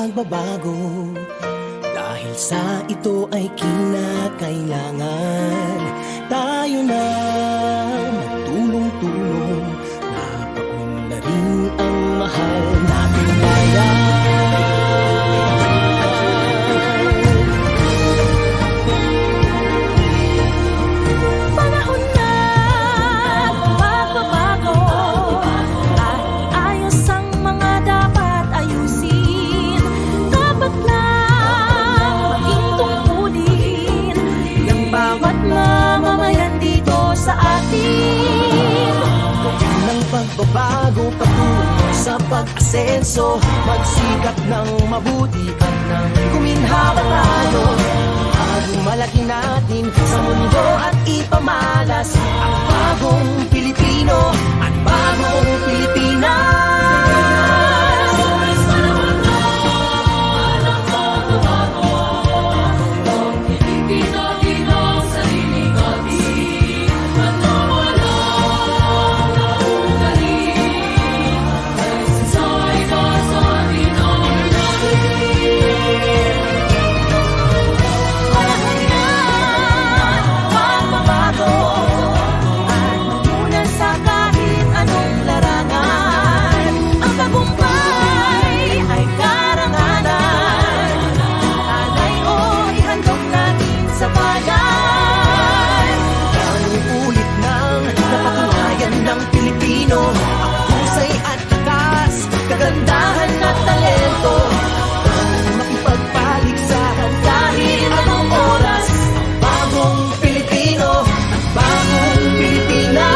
pagbabago. Dahil sa ito ay kinakailangan tayo na magtulong-tulong. Napaunlarin ang mahal natin ngayon. Panahon na magbabago at iayos ang mga dapat ayusin. Dapat lang maging tungkulin ng bawat mamamayan dito sa atin. Ng pagbabago patungo sa pag-asenso, magsikap ng mabuti at nang guminhawa tayo. Malaki natin sa mundo at ipamalas ang bagong Pilipino at bagong Pilipinas. Kagandahan at talento, makipagpaligsahan kahit anong oras. Bagong Pilipino at bagong Pilipinas.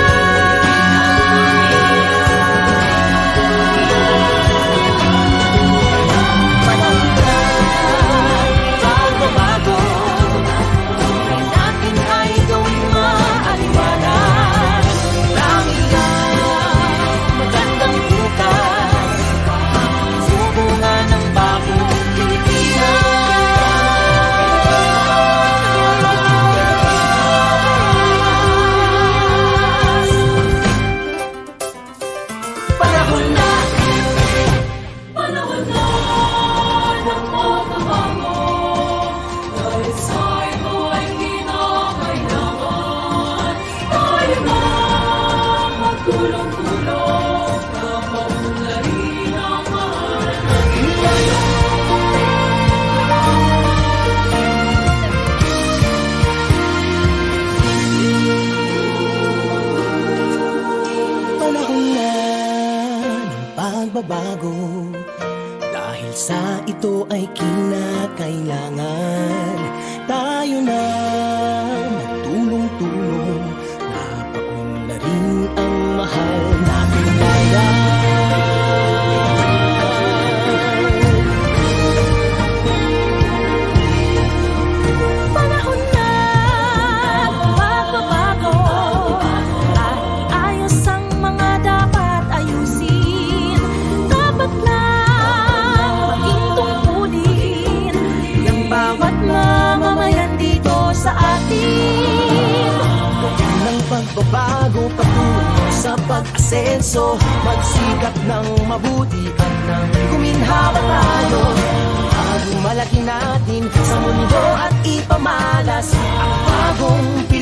Panahon na pagbabago, buhay natin ay gawing maaliwanag. Marami ang magandang bukas, bunga ng bagong Pilipinas. Panahon na ng pagbabago, dahil sa ito ay kinakailangan tayo na magtulong-tulong na maunlarin ang mahal natin ngayon. Panahon na ng pagbabago, dahil sa ito ay kinakailangan tayo na magtulong-tulong. Napaunlarin ang mahal natin ngayon. Panahon na magbabago at iayos ang mga dapat ayusin. Dapat lang maging tungkulin ng bawat mamamayan dito sa atin. Ng pagbabago patungo sa pag-asenso, magsikap ng mabuti at nang guminhawa tayo. Malaki natin sa mundo at ipamalas ang bagong Pilipinas.